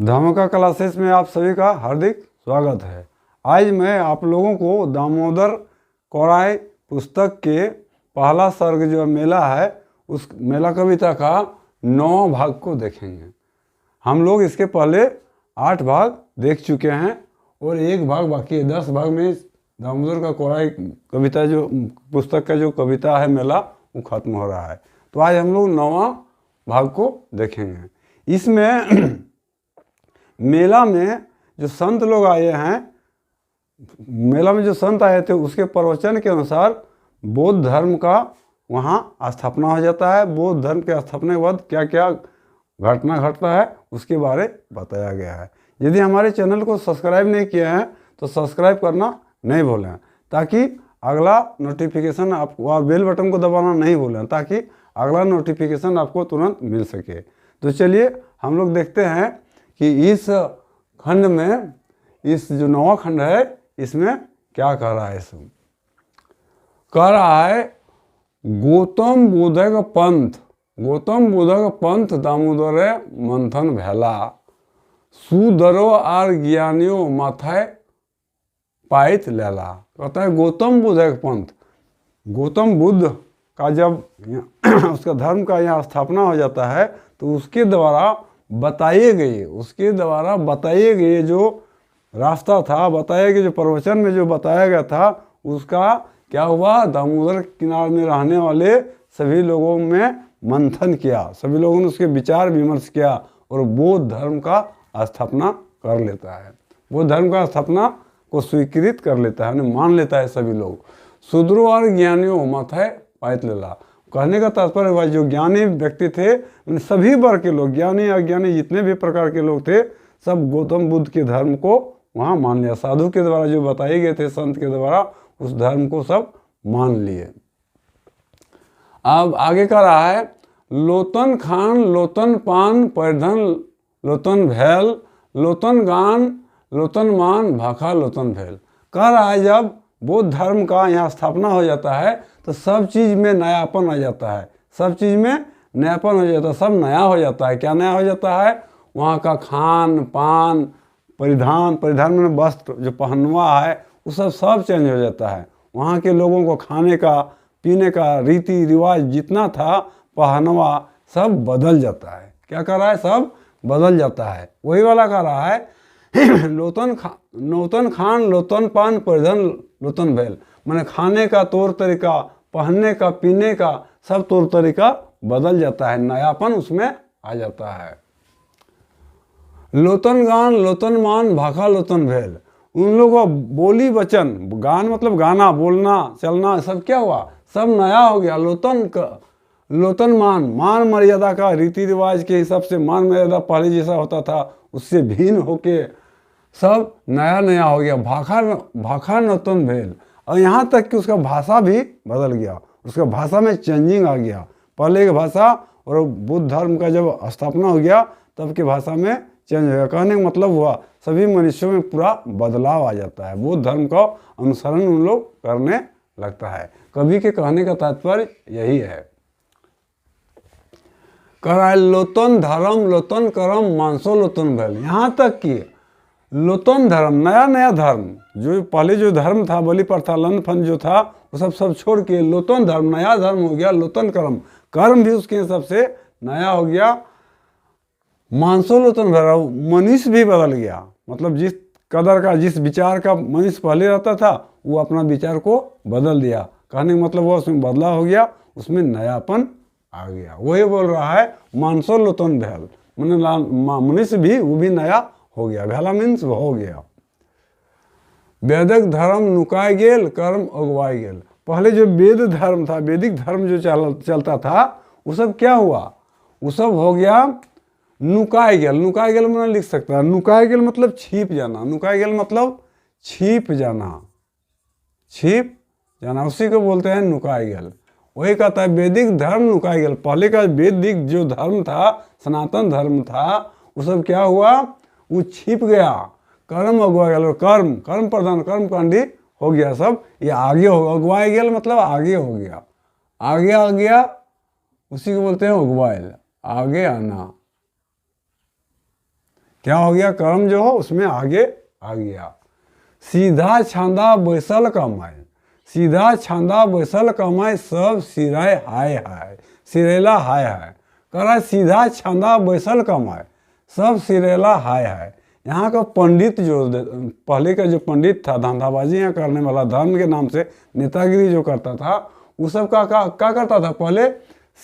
धमाका क्लासेस में आप सभी का हार्दिक स्वागत है। आज मैं आप लोगों को दामोदर कोराई पुस्तक के पहला सर्ग जो मेला है उस मेला कविता का 9वां भाग को देखेंगे। हम लोग इसके पहले 8 भाग देख चुके हैं और एक भाग बाकी है। 10 भाग में दामोदर का कोराई कविता जो पुस्तक का जो कविता है मेला वो खत्म हो रहा है। तो आज हम लोग 9वां भाग को देखेंगे। इसमें मेला में जो संत लोग आए हैं, मेला में जो संत आए थे उसके प्रवचन के अनुसार बौद्ध धर्म का वहाँ स्थापना हो जाता है। बौद्ध धर्म के स्थापना के बाद क्या क्या घटना घटता है उसके बारे बताया गया है। यदि हमारे चैनल को सब्सक्राइब नहीं किया है तो सब्सक्राइब करना नहीं भूलें ताकि अगला नोटिफिकेशन आपको, बेल बटन को दबाना नहीं भूलें ताकि अगला नोटिफिकेशन आपको तुरंत मिल सके। तो चलिए हम लोग देखते हैं कि इस खंड में, इस जो 9वां खंड है इसमें क्या कह रहा है। सब कह रहा है गौतम बुद्धक पंथ, गौतम बुद्धक पंथ दामोदरे मंथन भेला, सुदरो आर ज्ञानियों माथे पाइत लेला। कहता है गौतम बुद्ध का पंथ, गौतम बुद्ध का जब उसका धर्म का यहाँ स्थापना हो जाता है तो उसके द्वारा बताए गए जो रास्ता था, बताए गए जो प्रवचन में जो बताया गया था उसका क्या हुआ, दामोदर किनारे में रहने वाले सभी लोगों में मंथन किया, सभी लोगों ने उसके विचार विमर्श किया और बौद्ध धर्म का स्थापना कर लेता है। बौद्ध धर्म का स्थापना को स्वीकृत कर लेता है, मान लेता है सभी लोग। शूद्रो और ज्ञानियों माथे पाइत लेला। कहने का तात्पर्य हुआ जो ज्ञानी व्यक्ति थे, सभी वर्ग के लोग, ज्ञानी अज्ञानी जितने भी प्रकार के लोग थे, सब गौतम बुद्ध के धर्म को वहाँ मान लिया। साधु के द्वारा जो बताए गए थे, संत के द्वारा, उस धर्म को सब मान लिए। अब आगे का रहा है लोतन खान लोतन पान परिधन लोतन भैल, लोतन गान लोतन मान भाखा लोतन भैल। कह रहा है जब बौद्ध धर्म का यहाँ स्थापना हो जाता है तो सब चीज़ में नयापन आ जाता है, सब चीज़ में नयापन हो जाता है, सब नया हो जाता है। क्या नया हो जाता है? वहाँ का खान पान, परिधान, परिधान में वस्त्र जो पहनवा है वो सब चेंज हो जाता है। वहाँ के लोगों को खाने का पीने का रीति रिवाज जितना था, पहनवा सब बदल जाता है। क्या कर रहा है? सब बदल जाता है। वही वाला कर रहा है नौतन खान लोतन पान परिधन लोतन भैल, माने खाने का तौर तरीका, पहनने का, पीने का सब तौर तरीका बदल जाता है, नयापन उसमें आ जाता है। लोतन गान लोतन मान भाखा लोतन भैल, उन लोगों का बोली वचन, गान मतलब गाना, बोलना, चलना, सब क्या हुआ? सब नया हो गया। लोतन मान मर्यादा का, रीति रिवाज के हिसाब से मान मर्यादा पहले जैसा होता था उससे भिन्न होके सब नया नया हो गया। भाखा नूतन भेल, और यहाँ तक कि उसका भाषा भी बदल गया, उसका भाषा में चेंजिंग आ गया। पहले की भाषा और बुद्ध धर्म का जब स्थापना हो गया तब की भाषा में चेंज हो गया। कहने का मतलब हुआ सभी मनुष्यों में पूरा बदलाव आ जाता है। बुद्ध धर्म का अनुसरण उन लोग करने लगता है। कवि के कहने का तात्पर्य यही है। कह लोतन धर्म लोतन करम मानसो लोतन भेल, यहाँ तक कि लोतन धर्म, नया नया धर्म, जो पहले जो धर्म था, बलि प्रथा, लन फन जो था वो सब छोड़ के लोतन धर्म, नया धर्म हो गया। लोतन कर्म भी उसके हिसाब से नया हो गया। मानसो लोतन भेल, मनुष्य भी बदल गया। मतलब जिस कदर का, जिस विचार का मनुष्य पहले रहता था वो अपना विचार को बदल दिया। कहने का मतलब वो उसमें बदलाव हो गया, उसमें नयापन आ गया। वही बोल रहा है मानसो लोतन भेल, मनुष्य भी वो भी नया हो गया। भेला मीन्स हो गया। वैदिक धर्म नुकाय गेल कर्म अगवाई गेल, पहले जो वेद धर्म था, वैदिक धर्म जो चलता था वो सब क्या हुआ? वो सब हो गया नुकाय गेल। नुकाय गेल मैंने लिख सकता है, नुकाय गेल मतलब छिप जाना, नुकाय गेल मतलब छिप जाना, छिप जाना, उसी को बोलते हैं नुकाय गेल। वही कहता है वैदिक धर्म नुकाय गेल। पहले का वैदिक जो धर्म था, सनातन धर्म था, वो सब क्या हुआ? वो छिप गया। कर्म अगवा गया, कर्म प्रधान, कर्म कांडी हो गया, सब ये आगे हो गया। अगवाई गेल मतलब आगे हो गया, आगे आ गया, उसी को बोलते हैं अगवाइल, आगे आना। क्या हो गया, कर्म जो हो उसमें आगे आ गया। सीधा छांदा बैसल कमाए, सीधा छांदा बैसल कमाए, सब सिराय हाय हाय, सिरेला हाय हाय। कह रहा है सीधा छांदा बैसल कमाए, सब सिरेला हाय हाय। यहाँ का पंडित जो पहले का जो पंडित था, धंधाबाजियाँ करने वाला, धर्म के नाम से नेतागिरी जो करता था, वो सब का क्या करता था, पहले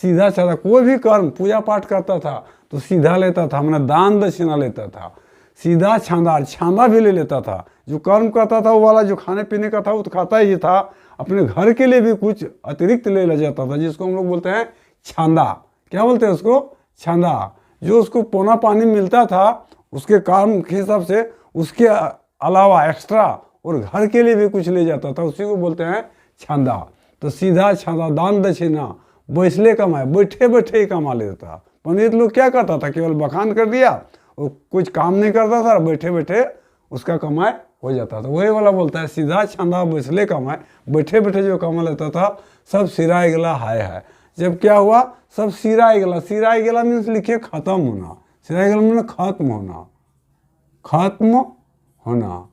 सीधा छांदा, कोई भी कर्म पूजा पाठ करता था तो सीधा लेता था, मैंने दान दक्षिणा लेता था। सीधा छांदा, छांदा भी ले लेता था। जो कर्म करता था वो वाला जो खाने पीने का था वो तो खाता ही था, अपने घर के लिए भी कुछ अतिरिक्त ले जाता था, जिसको हम लोग बोलते हैं छांदा। क्या बोलते हैं उसको, छांदा। जो उसको पौना पानी मिलता था उसके काम के हिसाब से उसके अलावा एक्स्ट्रा और घर के लिए भी कुछ ले जाता था, उसी को बोलते हैं छांदा। तो सीधा छांदा, दान दक्षिणा बैसले कमाए, बैठे बैठे ही कमा लेता था। पंडित लोग क्या करता था, केवल बखान कर दिया, वो कुछ काम नहीं करता था, बैठे बैठे उसका कमाई हो जाता था। वही वाला बोलता है सीधा छांदा बैसले कमाए, बैठे बैठे जो कमा लेता था, सब सिराय गला हाय हाय। जब क्या हुआ, सब सिराय गला, सिराय गला मीन्स लिखिए खत्म होना, सिराय गला मीन्स खत्म होना, खत्म होना।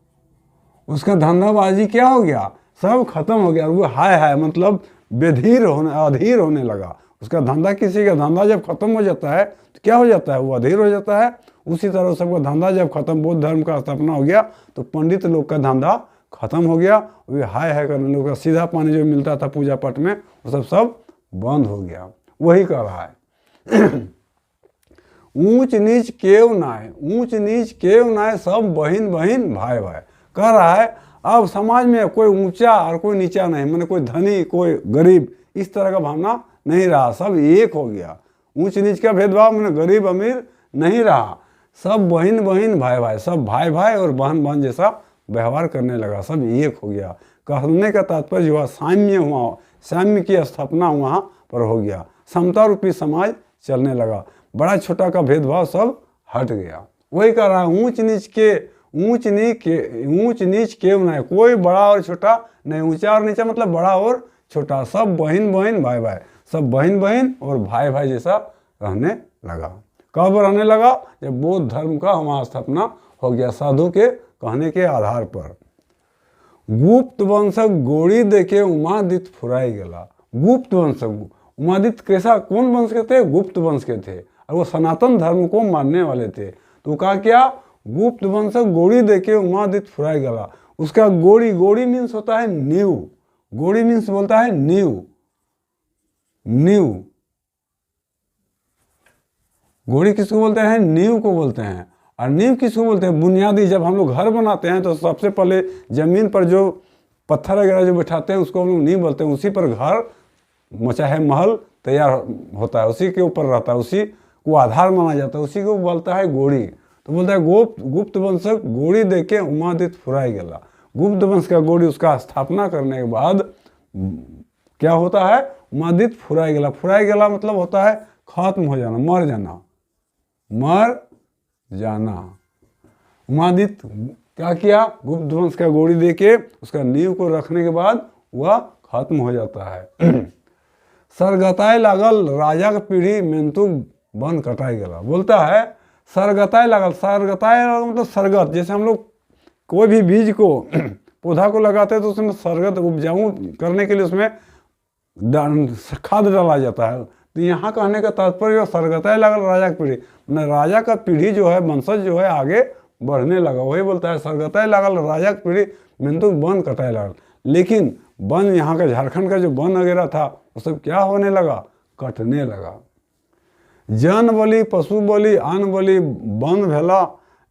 उसका धंधाबाजी क्या हो गया, सब खत्म हो गया। वो हाय हाय मतलब बेधीर होने, अधीर होने लगा। उसका धंधा, किसी का धंधा जब खत्म हो जाता है तो क्या हो जाता है, वो अधीर हो जाता है। उसी तरह सबका धंधा जब खत्म, बौद्ध धर्म का स्थापना हो गया तो पंडित लोग का धंधा खत्म हो गया। वे हाय हाय करने लोग का सीधा पानी जो मिलता था पूजा पाठ में वो सब बंद हो गया। वही कर रहा है ऊंच नीच केव नाय, ऊंच नीच केव नाय, सब बहिन बहिन भाई भाई। कह रहा है अब समाज में कोई ऊंचा और कोई नीचा नहीं, मैंने कोई धनी कोई गरीब इस तरह का भावना नहीं रहा, सब एक हो गया। ऊंच नीच का भेदभाव मैंने गरीब अमीर नहीं रहा, सब बहन बहन भाई भाई, सब भाई भाई और बहन बहन जैसा व्यवहार करने लगा, सब एक हो गया। कहने का तात्पर्य हुआ साम्य हुआ, साम्य की स्थापना वहाँ पर हो गया, समता रूपी समाज चलने लगा, बड़ा छोटा का भेदभाव सब हट गया। वही कह रहा है ऊंच नीच के नहीं, कोई बड़ा और छोटा नहीं, ऊंचा और नीचा मतलब बड़ा और छोटा, सब बहन बहन भाई भाई, सब बहन बहन और भाई भाई जैसा रहने लगा। कब रहने लगा, जब बौद्ध धर्म का वहाँ स्थापना हो गया, साधु के कहने के आधार पर। गुप्त वंशक गोड़ी देखे उमादित्य फुराई गला। गुप्त वंशक, उमादित्य कैसा, कौन वंश के थे, गुप्त वंश के थे, और वो सनातन धर्म को मानने वाले थे। तो कहा क्या, गुप्त वंशक गोड़ी देखे उमादित्य फुराई गला। उसका गोड़ी, गोड़ी मीन्स होता है नींव, गोड़ी मीन्स बोलता है नींव, नींव, गोड़ी किसको बोलते हैं, नींव को बोलते हैं। और नींव किसको बोलते हैं, बुनियादी। जब हम लोग घर बनाते हैं तो सबसे पहले जमीन पर जो पत्थर वगैरह जो बैठाते हैं उसको हम लोग नींव बोलते हैं, उसी पर घर चाहे महल तैयार होता है, उसी के ऊपर रहता है, उसी को आधार माना जाता है, उसी को बोलता है गोड़ी। तो बोलता है गुप्त वंशक गोड़ी देके उमादित्य फुराई गला। गुप्त वंश का गोड़ी, उसका स्थापना करने के बाद क्या होता है, उमादित्य फुराई गला। फुराई गला मतलब होता है खत्म हो जाना, मर जाना, मर जाना। उमादित्य क्या किया, गुप्त वंश का गोड़ी देके उसका नींव को रखने के बाद वह खत्म हो जाता है। सरगताए लागल राजा का पीढ़ी मेंतु बन कटाई गला। बोलता है सरगताए लागल, सरगताए मतलब सरगत, जैसे हम लोग कोई भी बीज को पौधा को लगाते हैं तो उसमें सरगत उपजाऊ करने के लिए उसमें खाद डाला जाता है। तो यहाँ कहने का तात्पर्य सरगताए लागल राजा की पीढ़ी, न राजा का पीढ़ी जो है, वंशज जो है आगे बढ़ने लगा। वही बोलता है सरगताए लागल राजा की पीढ़ी मेंतु वन कटाए लागल। लेकिन वन, यहाँ का झारखंड का जो वन वगैरह था वो सब क्या होने लगा, कटने लगा। जन बलि पशु बलि आन बलि बंद भेला,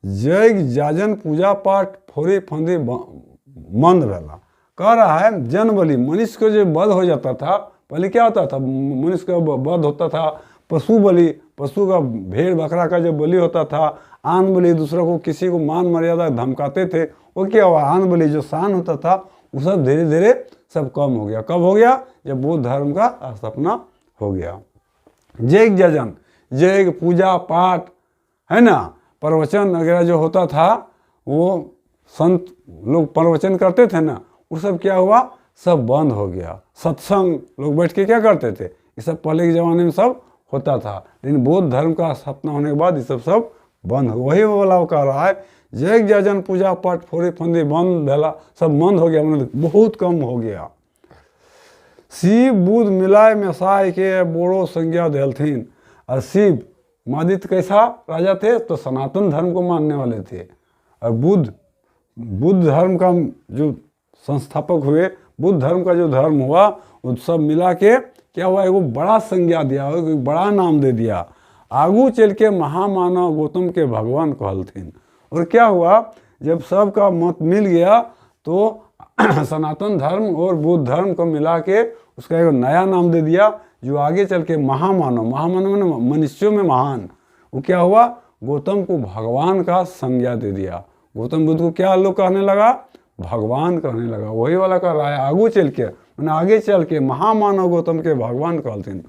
यज्ञ जाजन पूजा पाठ फोरी फंदी मंद भेला। कह रहा है जन बलि, मनुष्य को जो वध हो जाता था, पहले क्या होता था, मनुष्य का वध होता था, पशु बलि, पशु का भेड़ बकरा का जो बलि होता था, आन बलि दूसरों को किसी को मान मर्यादा धमकाते थे, वो क्या हुआ, आन बलि जो शान होता था वो सब धीरे धीरे सब कम हो गया। कब हो गया, जब बौद्ध धर्म का स्थापना हो गया। यज्ञ यजन, यज्ञ पूजा पाठ है ना, प्रवचन वगैरह जो होता था, वो संत लोग प्रवचन करते थे ना, वो सब क्या हुआ, सब बंद हो गया। सत्संग लोग बैठ के क्या करते थे, ये सब पहले के ज़माने में सब होता था, लेकिन बौद्ध धर्म का स्थापना होने के बाद ये सब बंद हो। वही वाला वो कह रहा है, जग जजन पूजा पाठ फोड़ी फंदी बंद भेला, सब बंद हो गया, मतलब बहुत कम हो गया। शिव बुद्ध मिलाए मेसाय के बोड़ो संज्ञा देलथिन। और शिव आदित्य कैसा राजा थे, तो सनातन धर्म को मानने वाले थे। और बुद्ध धर्म का जो संस्थापक हुए, बुद्ध धर्म का जो धर्म हुआ, वो सब मिला के क्या हुआ, एक बड़ा संज्ञा दिया, एक बड़ा नाम दे दिया। आगू चल के महामानव गौतम के भगवान कहलथिन। और क्या हुआ, जब सबका मत मिल गया तो सनातन धर्म और बुद्ध धर्म को मिला के उसका एक नया नाम दे दिया, जो आगे चल के महामानव मैंने मनुष्यों में महान, वो क्या हुआ, गौतम को भगवान का संज्ञा दे दिया। गौतम बुद्ध को क्या लोग कहने लगा, भगवान कहने लगा। वही वाला कह रहा है, आगू चल के मैंने आगे चल के महामानव गौतम के भगवान कहलथिन,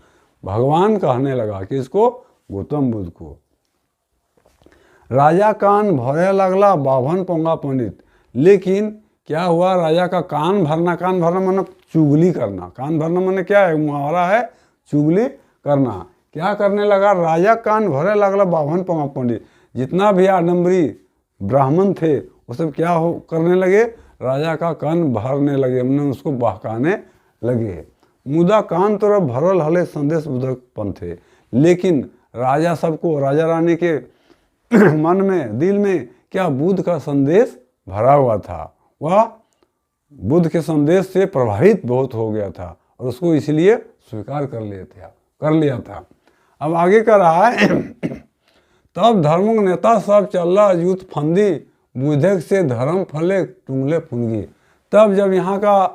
भगवान कहने लगा किसको, गौतम बुद्ध को। राजा कान भरे लगला बाभन पोंगा पंडित। लेकिन क्या हुआ, राजा का कान भरना मतलब चुगली करना, कान भरना मैंने क्या है, मुहावरा है, चुगली करना। क्या करने लगा, राजा कान भरे लगला बाभन पोंगा पंडित। जितना भी आडम्बरी ब्राह्मण थे वो सब क्या हो करने लगे, राजा का कान भरने लगे, मैंने उसको बहकाने लगे। मुदा कान तरफ भरल हले संदेश बुधक पंथे। लेकिन राजा सबको, राजा रानी के मन में, दिल में क्या बुद्ध का संदेश भरा हुआ था। वह बुद्ध के संदेश से प्रभावित बहुत हो गया था और उसको इसलिए स्वीकार कर लिया था। अब आगे कर रहा है तब धर्म नेता सब चल यूथ फंदी बुधक से धर्म फले टुंगले फुनगी। तब जब यहाँ का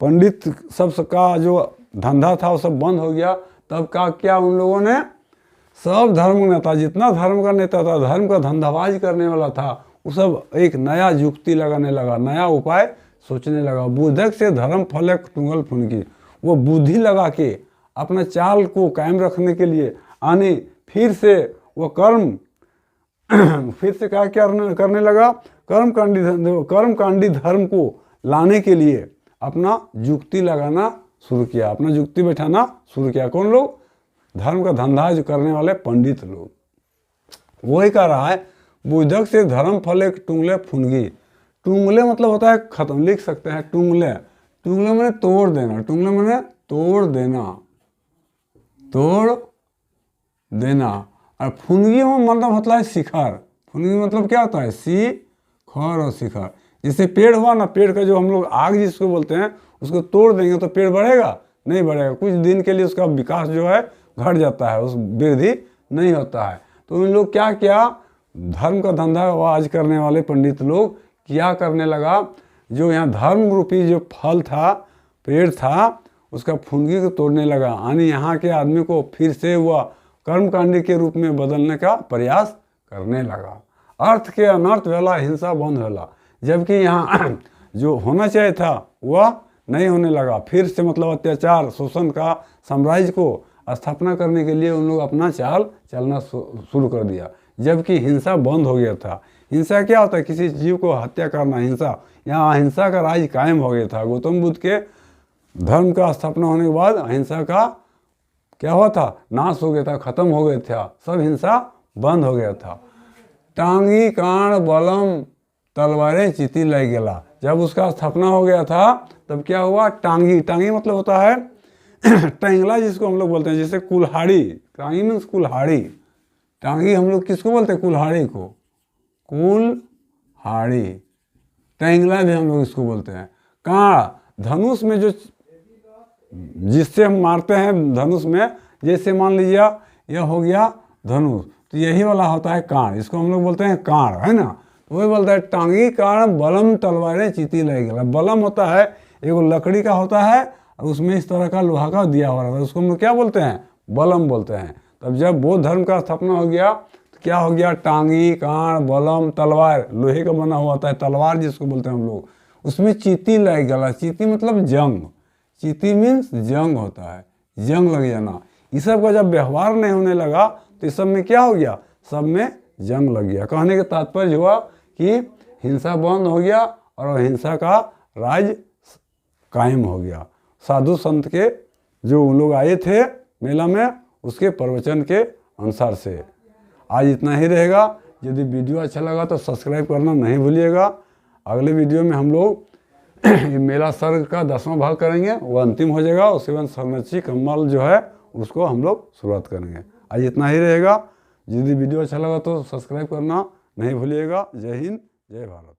पंडित सब का जो धंधा था वो सब बंद हो गया, तब का क्या उन लोगों ने, सब धर्म नेता, जितना धर्म का नेता था, धर्म का धंधाबाज करने वाला था, वो सब एक नया युक्ति लगाने लगा, नया उपाय सोचने लगा। बुधक से धर्म फले टुंगल फुनगी, वो बुद्धि लगा के अपना चाल को कायम रखने के लिए आने फिर से वो कर्म फिर से क्या करने लगा, कर्मकांडी धर्म को लाने के लिए अपना युक्ति लगाना शुरू किया, अपना युक्ति बैठाना शुरू किया। कौन लोग, धर्म का धंधा जो करने वाले पंडित लोग। वही कह रहा है, बुधक से धर्म फले टुंगले फुनगी। टुंगले मतलब होता है खत्म, लिख सकते हैं टुंगले, टुंगले मैंने तोड़ देना, टुंगले मैंने तोड़ देना, तोड़ देना। और फुनगी में मतलब होता है शिखर। फुनगी मतलब क्या होता है, शिखर और शिखर। जैसे पेड़ हुआ ना, पेड़ का जो हम लोग आग जिसको बोलते हैं, उसको तोड़ देंगे तो पेड़ बढ़ेगा, नहीं बढ़ेगा, कुछ दिन के लिए उसका विकास जो है घट जाता है, उस वृद्धि नहीं होता है। तो इन लोग क्या किया, धर्म का धंधाबाज करने वाले पंडित लोग क्या करने लगा, जो यहाँ धर्म रूपी जो फल था, पेड़ था, उसका फुनगी को तोड़ने लगा, यानी यहाँ के आदमी को फिर से वह कर्मकांडी के रूप में बदलने का प्रयास करने लगा। अर्थ के अनर्थ वेला हिंसा बंद होला, जबकि यहाँ जो होना चाहिए था वह नहीं होने लगा। फिर से मतलब अत्याचार शोषण का साम्राज्य को स्थापना करने के लिए उन लोग अपना चाल चलना शुरू कर दिया, जबकि हिंसा बंद हो गया था। हिंसा क्या होता है, किसी जीव को हत्या करना, हिंसा। यहाँ अहिंसा का राज कायम हो गया था। गौतम बुद्ध के धर्म का स्थापना होने के बाद अहिंसा का क्या हुआ था, नाश हो गया था, खत्म हो गया था, सब हिंसा बंद हो गया था। टांगी कांड बलम तलवारें चिति लग गया, जब उसका स्थापना हो गया था तब क्या हुआ, टांगी, टांगी मतलब होता है टेंगला जिसको हम लोग बोलते हैं, जैसे कुल्हाड़ी, टांगी मीन्स कुल्हाड़ी। टांगी हम लोग किसको बोलते हैं, कुल्हाड़ी को, कुल्हाड़ी। टेंगला भी हम लोग इसको बोलते हैं। कांड, धनुष में जो जिससे हम मारते हैं धनुष में, जैसे मान लीजिए यह हो गया धनुष, तो यही वाला होता है कांड, इसको हम लोग बोलते हैं कांड, है ना। तो वही बोलता है टांगी कांड बलम तलवारें चिति लग गया। बलम होता है एक लकड़ी का होता है और उसमें इस तरह का लोहा का दिया हुआ रहता है, उसको हम लोग क्या बोलते हैं, बलम बोलते हैं। तब जब बौद्ध धर्म का स्थापना हो गया तो क्या हो गया, टांगी कांड बलम तलवार, लोहे का बना हुआ होता है तलवार जिसको बोलते हैं हम लोग, उसमें चिति लग गया। चिति मतलब जंग, चिति मीन्स जंग होता है, जंग लग जाना। इस सब का जब व्यवहार नहीं होने लगा तो इस सब में क्या हो गया, सब में जंग लग गया। कहने का तात्पर्य हुआ कि हिंसा बंद हो गया और अहिंसा का राज कायम हो गया। साधु संत के जो लोग आए थे मेला में, उसके प्रवचन के अनुसार से। आज इतना ही रहेगा। यदि वीडियो अच्छा लगा तो सब्सक्राइब करना नहीं भूलिएगा। अगले वीडियो में हम लोग ये मेला सर्ग का 10वां भाग करेंगे, वो अंतिम हो जाएगा। उसके बाद सरनच्ची कम्मल जो है उसको हम लोग शुरुआत करेंगे। आज इतना ही रहेगा। यदि वीडियो अच्छा लगा तो सब्सक्राइब करना नहीं भूलिएगा। जय हिंद, जय भारत।